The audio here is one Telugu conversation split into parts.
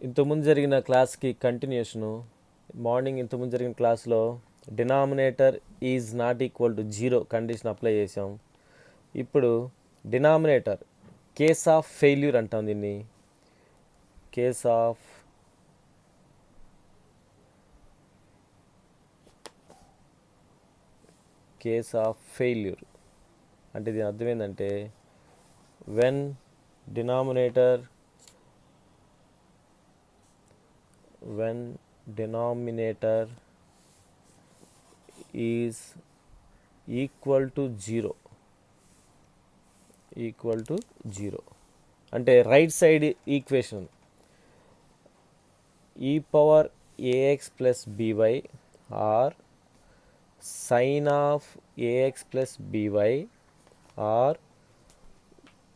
ఇంతకుముందు జరిగిన క్లాస్కి కంటిన్యూషను. మార్నింగ్ ఇంతకుముందు జరిగిన క్లాస్లో denominator is not equal to zero condition apply చేసాం. ఇప్పుడు డినామినేటర్ కేస్ ఆఫ్ ఫెయిల్యూర్ అంటాం దీన్ని. కేస్ ఆఫ్ ఫెయిల్యూర్ అంటే దీని అర్థం ఏంటంటే when denominator is equal to zero అంటే right side equation e power ax plus by or sine of ax plus by or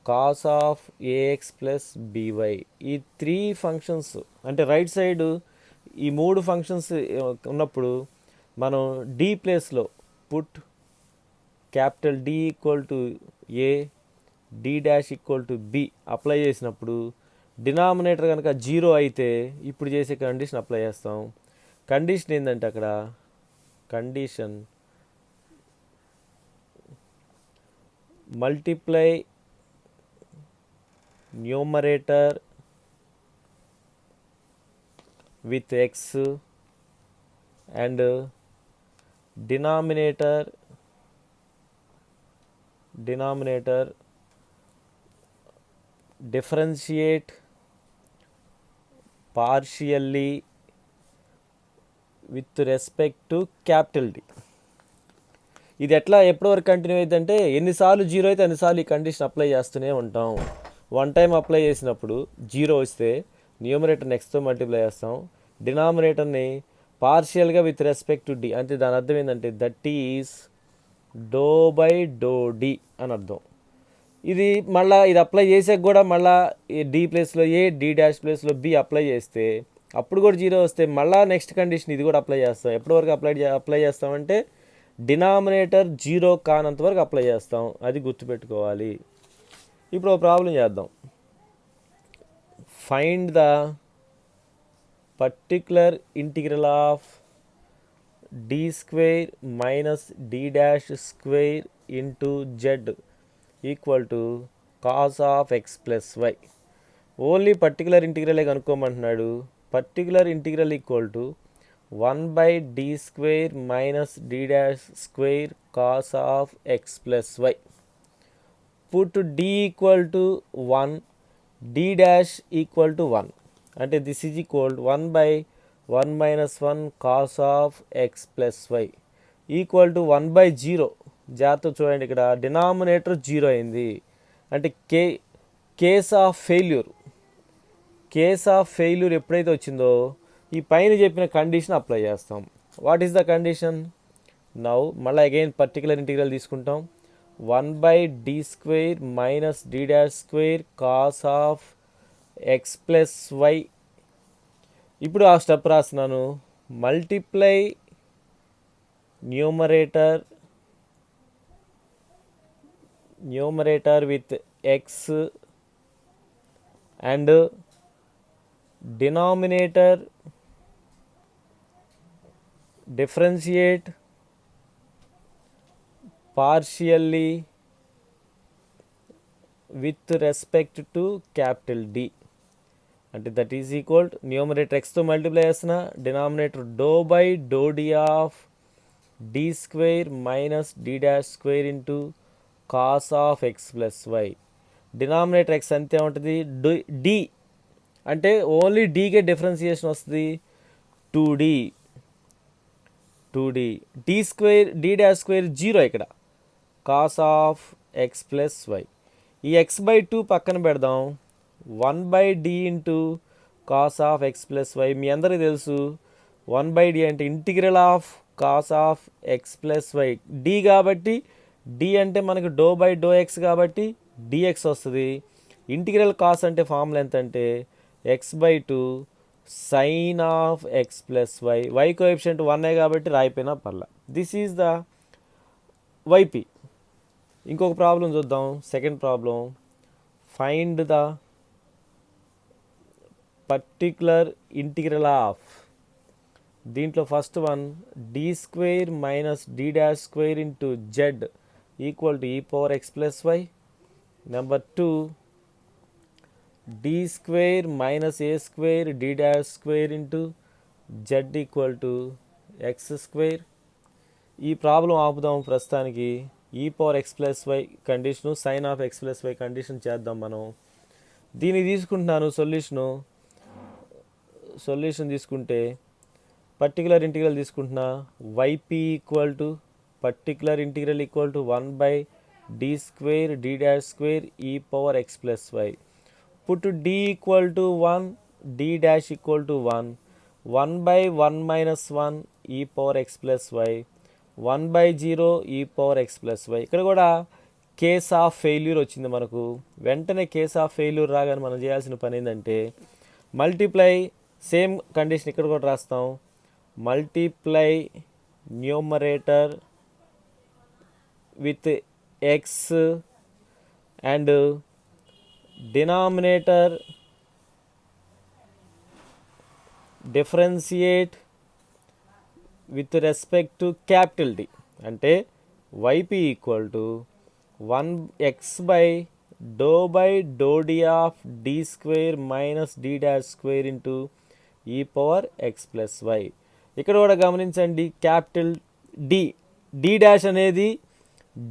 cos of ax plus by. ఈ త్రీ ఫంక్షన్స్ అంటే రైట్ సైడ్ ఈ మూడు ఫంక్షన్స్ ఉన్నప్పుడు మనం డి ప్లేస్లో put capital D equal to a, D dash equal to b apply చేసినప్పుడు డినామినేటర్ కనుక జీరో అయితే ఇప్పుడు చేసే కండిషన్ అప్లై చేస్తాం. కండిషన్ ఏంటంటే అక్కడ condition multiply numerator with x and denominator differentiate partially with respect to capital D. ఇది ఎట్లా ఎప్పటివరకు కంటిన్యూ అవుతుందంటే ఎన్నిసార్లు జీరో అయితే అన్నిసార్లు ఈ కండిషన్ అప్లై చేస్తూనే ఉంటాం. వన్ టైం అప్లై చేసినప్పుడు జీరో వస్తే న్యూమరేటర్ నెక్స్ట్తో మల్టిప్లై చేస్తాం, డినామినేటర్ని పార్షియల్గా విత్ రెస్పెక్ట్ టు డి. అంటే దాని అర్థం ఏంటంటే that is doe by do D అని అర్థం. ఇది మళ్ళీ ఇది అప్లై చేసాక కూడా మళ్ళీ డి ప్లేస్లో ఏ, డి డాష్ ప్లేస్లో బి అప్లై చేస్తే అప్పుడు కూడా జీరో వస్తే మళ్ళీ నెక్స్ట్ కండిషన్ ఇది కూడా అప్లై చేస్తాం. ఎప్పటివరకు అప్లై చేస్తామంటే డినామినేటర్ జీరో కానంత వరకు అప్లై చేస్తాం. అది గుర్తుపెట్టుకోవాలి. ఇప్పుడు ఒక ప్రాబ్లం చేద్దాం. Find the particular integral of D square minus D dash square into z equal to cos of x plus y. Only particular ఇంటిగ్రలే కనుక్కోమంటున్నాడు. Particular integral equal to 1/d square minus D dash square cos of x plus y. Put d equal to 1, d dash equal to 1 అంటే this is equal 1/1 minus 1 cos of x plus y equal to 1/0. జాగ్రత్త చూడండి, ఇక్కడ డినామినేటర్ జీరో అయింది అంటే కేస్ ఆఫ్ ఫెయిల్యూర్ ఎప్పుడైతే వచ్చిందో ఈ పైన చెప్పిన కండిషన్ అప్లై చేస్తాం. What is the condition? Now మళ్ళీ అగైన్ పర్టికులర్ ఇంటిగ్రల్ తీసుకుంటాం. 1/d square minus D dash square cos of x plus y. ఇప్పుడు ఆ స్టెప్ రాస్తున్నాను. Multiply numerator with x and denominator differentiate partially with respect to capital D. అంటే దట్ ఈజ్ ఈక్వల్ న్యూమరేటర్ ఎక్స్తో మల్టిప్లై చేస్తున్నా, denominator do by do D of D square minus D dash square into cos of x plus why. Denominator x అంతే ఉంటుంది. డి అంటే ఓన్లీ డీకే డిఫరెన్సియేషన్ వస్తుంది 2d. D square D dash square zero ఇక్కడ cos of x plus y. ఈ x/2 పక్కన పెడదాం. 1/d into cos of x plus y. మీ అందరికీ తెలుసు 1/d అంటే integral of cos of x plus y. D కాబట్టి డి అంటే మనకు డో బై డో ఎక్స్ కాబట్టి డిఎక్స్ వస్తుంది. ఇంటిగ్రల్ కాస్ అంటే ఫార్ములా ఎంత అంటే x/2 sine of x plus why. Y coefficient 1 కాబట్టి రాయిపోయినా పర్లా. This is the yp. ఇంకొక ప్రాబ్లం చూద్దాం. Second problem, find the particular integral of దీంట్లో first one D square minus D dash square into z equal to e power x plus y. Number two D square minus a square D dash square into z equal to x square. ఈ ప్రాబ్లం ఆపుదాం ప్రస్తుతానికి. E power x plus y condition sine of x plus why condition చేద్దాం మనం. దీన్ని తీసుకుంటున్నాను సొల్యూషన్ తీసుకుంటే పర్టికులర్ ఇంటిగ్రల్ తీసుకుంటున్నా. Yp equal to particular integral equal to 1 d square d dash square e power x plus y. Put d equal to 1 d dash equal to 1 1/1 minus 1 e power x plus why 1/0 ఈ పవర్ ఎక్స్ ప్లస్ వై. ఇక్కడ కూడా కేస్ ఆఫ్ ఫెయిల్యూర్ వచ్చింది మనకు. వెంటనే కేస్ ఆఫ్ ఫెయిల్యూర్ రాగానే మనం చేయాల్సిన పని ఏంటంటే మల్టిప్లై, సేమ్ కండిషన్ ఇక్కడ కూడా రాస్తాం. Multiply numerator with x and denominator differentiate with respect to capital D. అంటే వైపీ ఈక్వల్ టు 1x/డో D of D square minus D dash square into e power x plus y. ఇక్కడ కూడా గమనించండి క్యాపిటల్ డి, డి డాష్ అనేది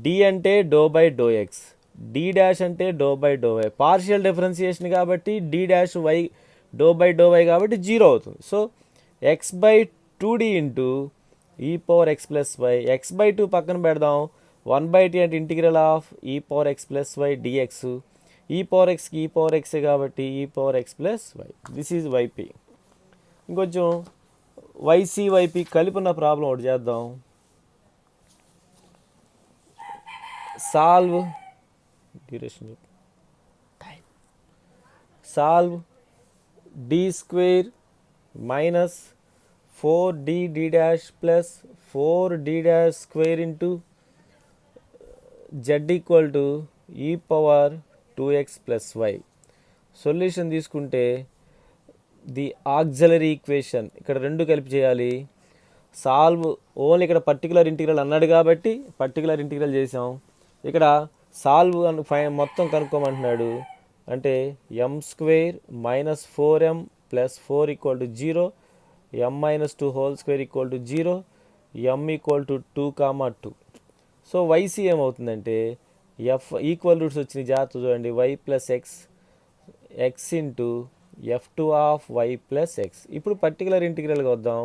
డి అంటే డో ఎక్స్, డి డాష్ అంటే డో వై. పార్షియల్ డిఫరెన్సియేషన్ కాబట్టి D dash y do y కాబట్టి 0 అవుతుంది. So x/2d into e power x plus why. x/2 పక్కన పెడదాం. 1/t అంటే integral of e power x plus y dx. E power ఎక్స్కి ఈ పవర్ ఎక్సే కాబట్టి e power x plus y. This is yp. ఇంకొంచెం వైసీ వైపీ కలిపి ఉన్న ప్రాబ్లం ఒకటి చేద్దాం. Solve D square minus 4d d dash plus 4d dash square into z equal to e power 2x plus y. Solution తీసుకుంటే ది ఆక్సిలరీ ఈక్వేషన్ ఇక్కడ రెండు కలిపి చేయాలి. సాల్వ్ ఓన్లీ ఇక్కడ పర్టికులర్ ఇంటిగ్రల్ అన్నాడు కాబట్టి పర్టికులర్ ఇంటిగ్రల్ చేసాం. ఇక్కడ సాల్వ్ మొత్తం కనుక్కోమంటున్నాడు. అంటే m square minus 4m plus 4 equal to 0, m minus 2 whole square equal to 0, m equal to 2, 2. So yc ఏమవుతుందంటే ఎఫ్ ఈక్వల్ రూట్స్ వచ్చినాయి జాగ్రత్త చూడండి. Y plus x x into f2 of y plus x. ఇప్పుడు పర్టికులర్ ఇంటిగ్రల్గా వద్దాం.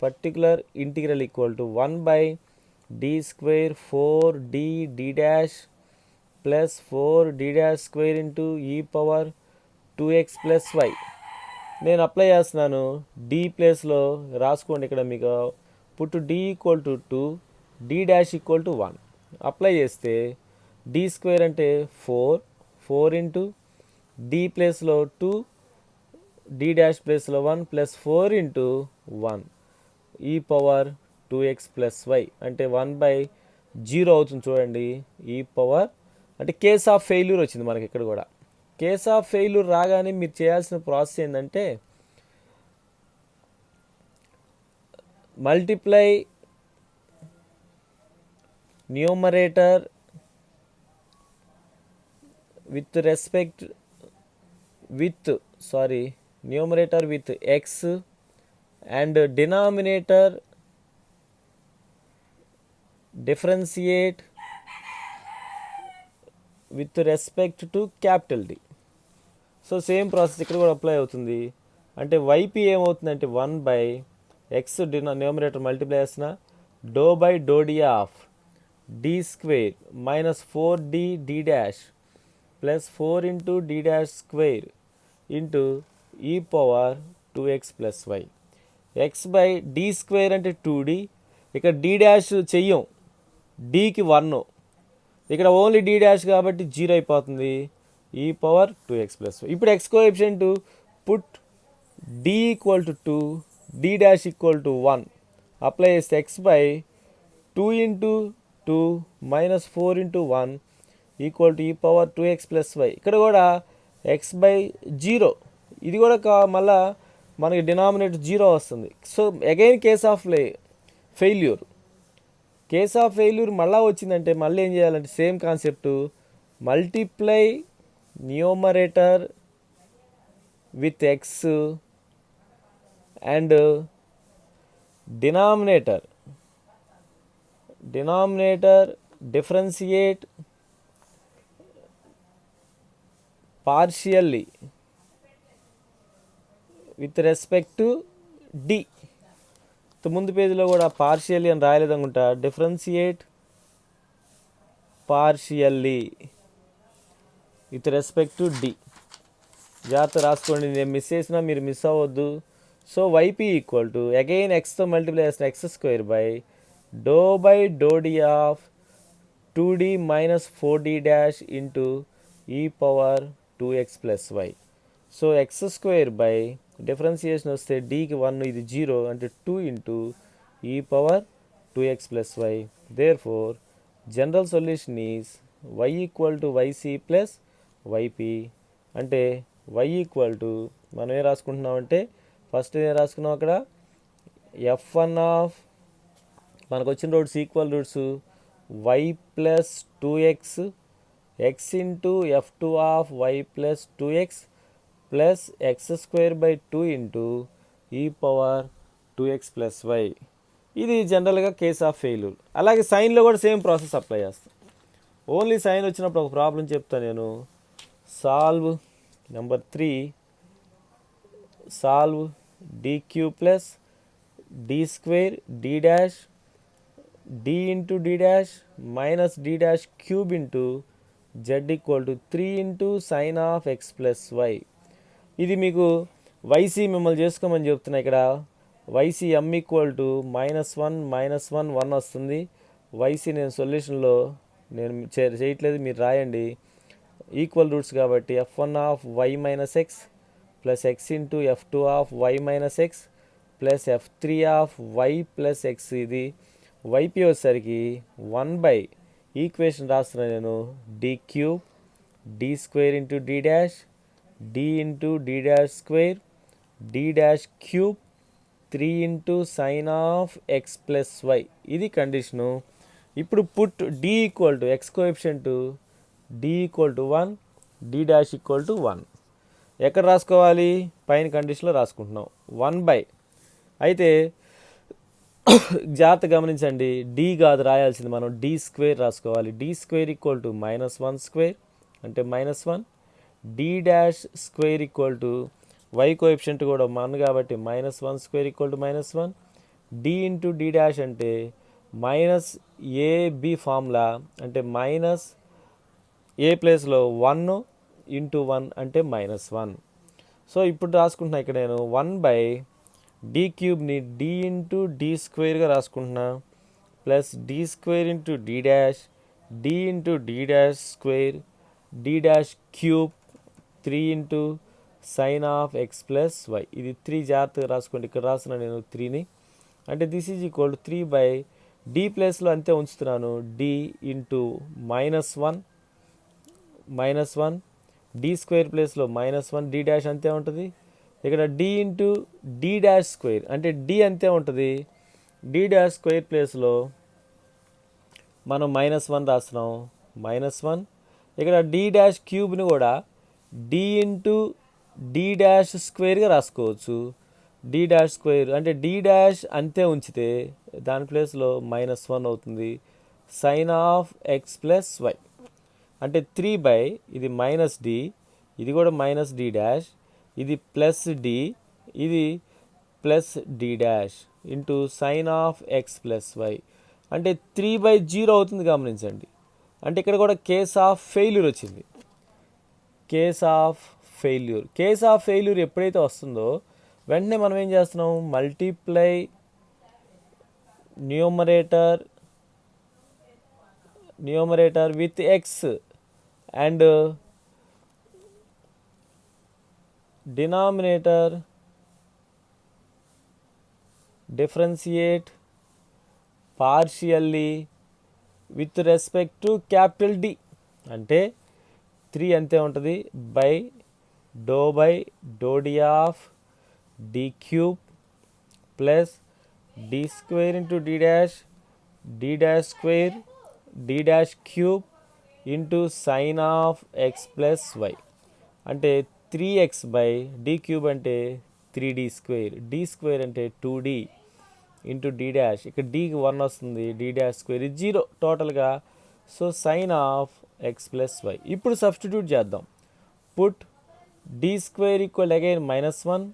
Particular integral equal to 1/d square 4d d dash plus 4d dash square into e power 2x plus y. నేను అప్లై చేస్తున్నాను. డి ప్లేస్లో రాసుకోండి. ఇక్కడ మీకు put D equal to 2, D dash equal to 1 apply చేస్తే డి స్క్వేర్ అంటే 4 ఇంటూ డి ప్లేస్లో 2, డి డాష్ ప్లేస్లో 1 plus 4 into 1 e power 2x plus y అంటే 1/0 అవుతుంది చూడండి. ఈ పవర్ అంటే కేస్ ఆఫ్ ఫెయిల్యూర్ వచ్చింది మనకి. ఇక్కడ కూడా కేస్ ఆఫ్ ఫెయిల్యూర్ రాగానే మీరు చేయాల్సిన ప్రాసెస్ ఏంటంటే multiply numerator with respect numerator with x and denominator differentiate with respect to capital D. So same process ఇక్కడ కూడా అప్లై అవుతుంది. అంటే వైపీ ఏమవుతుందంటే 1/x న్యూమరేటర్ మల్టిప్లై చేసిన డో D of D square minus 4d d dash plus 4 into D dash square into e power 2x plus y. x/d square అంటే 2d. ఇక్కడ d డాష్ చెయ్యం, dకి 1, ఇక్కడ ఓన్లీ డి డాష్ కాబట్టి 0 అయిపోతుంది. E power 2x plus y. ఇప్పుడు x coefficient put D equal to 2, D dash equal to 1 apply చేస్తే x/2 into 2 minus 4 into 1 equal to e power 2x plus y. ఇక్కడ కూడా x/0 ఇది కూడా మళ్ళా మనకి డినామినేటర్ 0 వస్తుంది. So again case of failure. Case of failure మళ్ళీ వచ్చిందంటే మళ్ళీ ఏం చేయాలంటే same concept, multiply numerator with x and denominator differentiate partially with respect to D. ముందు పేజీలో కూడా పార్షియల్లీ అని రాయలేదనుకుంటా, differentiate partially with respect to D. జాగ్రత్త రాసుకోండి, నేను మిస్ చేసినా మీరు మిస్ అవ్వద్దు. So y p equal to again ఎక్స్తో మల్టిప్లై చేసిన x² by do D of 2d minus 4d dash into e power 2x plus y. So x² by differentiation వస్తే డీకి 1, ఇది 0 అంటే 2 into e power 2x plus y. Therefore general solution is y equal to YC plus yp. అంటే y ఈక్వల్ టు మనం ఏం రాసుకుంటున్నామంటే ఫస్ట్ ఏం రాసుకున్నాం అక్కడ, f1 ఆఫ్ మనకు వచ్చిన roots equal roots y plus 2x x into f2 of y plus 2x plus x² by 2 into e power 2x plus y. ఇది జనరల్గా కేస్ ఆఫ్ ఫెయిల్యూర్. అలాగే సైన్లో కూడా సేమ్ ప్రాసెస్ అప్లై చేస్తాం. ఓన్లీ సైన్ వచ్చినప్పుడు ఒక ప్రాబ్లం చెప్తాను నేను. Solve number 3, solve dq plus d² d dash d into d dash minus d dash cube into z equal to 3 into sine of x plus y. ఇది మీకు వైసీ మిమ్మల్ని చేసుకోమని చెప్తున్నా. ఇక్కడ వైసీ m ఈక్వల్ టు -1 -1 వస్తుంది. వైసీ నేను సొల్యూషన్లో నేను చేయట్లేదు, మీరు రాయండి. ఈక్వల్ రూట్స్ కాబట్టి f1 of y minus x plus x into f2 of y minus x plus f3 of y plus x. ఇది వైపీ వచ్చేసరికి 1 బై ఈక్వేషన్ రాస్తున్నాను నేను, d³ d² into d dash d into d dash square d dash cube 3 into sine of x plus y. ఇది కండిషను. ఇప్పుడు put d equal to x coefficient d equal to 1 d dash equal to 1. ఎక్కడ రాసుకోవాలి? పైన కండిషన్లో రాసుకుంటున్నాం 1 బై. అయితే జాగ్రత్త గమనించండి, డి కాదు రాయాల్సింది, మనం d² రాసుకోవాలి. d² ఈక్వల్ టు -1² అంటే -1, d dash square equal to y coefficient కూడా 1 కాబట్టి -1² equal to -1, d into d dash అంటే మైనస్ ఏబి ఫార్ములా అంటే మైనస్ ఏ ప్లేస్లో 1 ఇంటూ 1 అంటే -1. సో ఇప్పుడు రాసుకుంటున్నా ఇక్కడ నేను 1 by d³ d into d² రాసుకుంటున్నా plus d² into d dash d into d dash square d dash cube 3 into sine of x plus y. ఇది 3 జాగ్రత్తగా రాసుకోండి, ఇక్కడ రాసిన నేను 3ని. అంటే this is equal to 3 by d ప్లేస్లో అంతే ఉంచుతున్నాను, d ఇంటూ -1 d² ప్లేస్లో -1 d డాష్ అంతే ఉంటుంది. ఇక్కడ d into d dash square అంటే d అంతే ఉంటుంది, d డాష్ స్క్వేర్ ప్లేస్లో మనం -1 రాస్తున్నాం -1. ఇక్కడ d డాష్ క్యూబ్ని కూడా d ఇంటూ d డాష్ స్క్వేర్గా రాసుకోవచ్చు. d డాష్ స్క్వేర్ అంటే d డాష్ అంతే ఉంచితే దాని ప్లేస్లో -1 అవుతుంది, sine of x plus y. అంటే 3 బై ఇది -d, ఇది కూడా -d డాష్, ఇది ప్లస్ d, ఇది plus d dash into sine of x plus y. అంటే 3/0 అవుతుంది గమనించండి. అంటే ఇక్కడ కూడా కేస్ ఆఫ్ ఫెయిల్యూర్ వచ్చింది. కేస్ ఆఫ్ ఫెయిల్యూర్ ఎప్పుడైతే వస్తుందో వెంటనే మనం ఏం చేస్తున్నాం, multiply numerator with x and denominator differentiate partially with respect to capital D. అంటే 3 అంతే ఉంటుంది by doe by do D of D cube plus D square into D dash square D dash cube into sine of x plus y. అంటే 3x బై డి క్యూబ్ అంటే 3d స్క్వేర్, డి స్క్వేర్ అంటే 2d ఇంటూ డి డాష్, ఇక్కడ డీకి 1 వస్తుంది, డి డాష్ స్క్వేర్ ఇది 0 టోటల్గా. So sine of x plus y. ఇప్పుడు సబ్స్టిట్యూట్ చేద్దాం. Put D square equal again -1,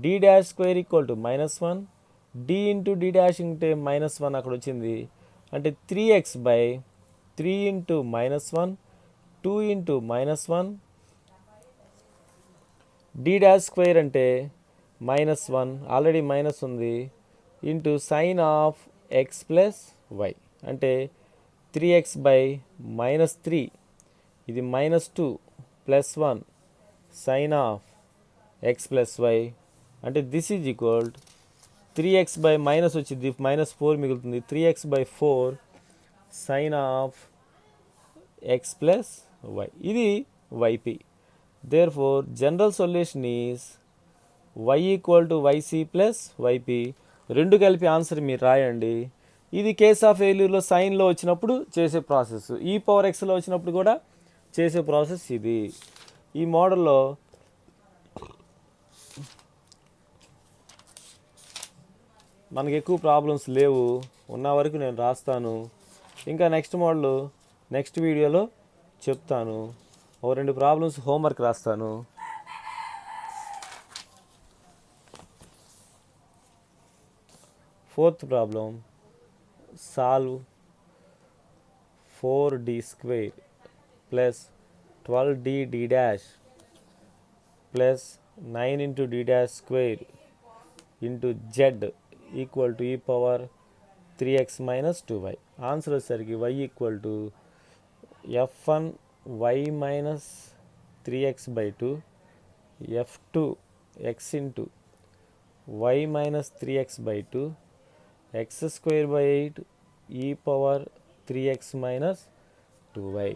D dash square equal to -1, D into D dash అంటే -1 అక్కడ వచ్చింది. అంటే 3x by 3 into -1, 2 into -1, D dash square అంటే -1 ఆల్రెడీ మైనస్ ఉంది, into sine of x plus y. అంటే 3x బై -3, ఇది -2 plus 1 sine of x plus y. అంటే this is equal 3x by minus వచ్చింది, -4 మిగులుతుంది, 3x by 4 sine of x plus y. ఇది y p. Therefore, general solution is y equal to YC plus y p. రెండు కలిపి ఆన్సర్ మీరు రాయండి. ఇది కేస్ ఆఫ్ ఫెయిల్యూర్లో సైన్లో వచ్చినప్పుడు చేసే ప్రాసెస్, ఈ పవర్ ఎక్స్లో వచ్చినప్పుడు కూడా చేసే ప్రాసెస్ ఇది. ఈ మోడల్లో మనకి ఎక్కువ ప్రాబ్లమ్స్ లేవు, ఉన్న వరకు నేను రాస్తాను. ఇంకా నెక్స్ట్ మోడల్ నెక్స్ట్ వీడియోలో చెప్తాను. ఓ 2 ప్రాబ్లమ్స్ హోంవర్క్ రాస్తాను. Fourth problem, solve 4d square plus 12d d dash plus 9 into d dash square into z equal to e power 3x minus 2y. Answer వచ్చేసరికి y equal to f1 y minus 3x by 2, f2 x into y minus 3x by 2, x square by 8 e power 3x minus 2y.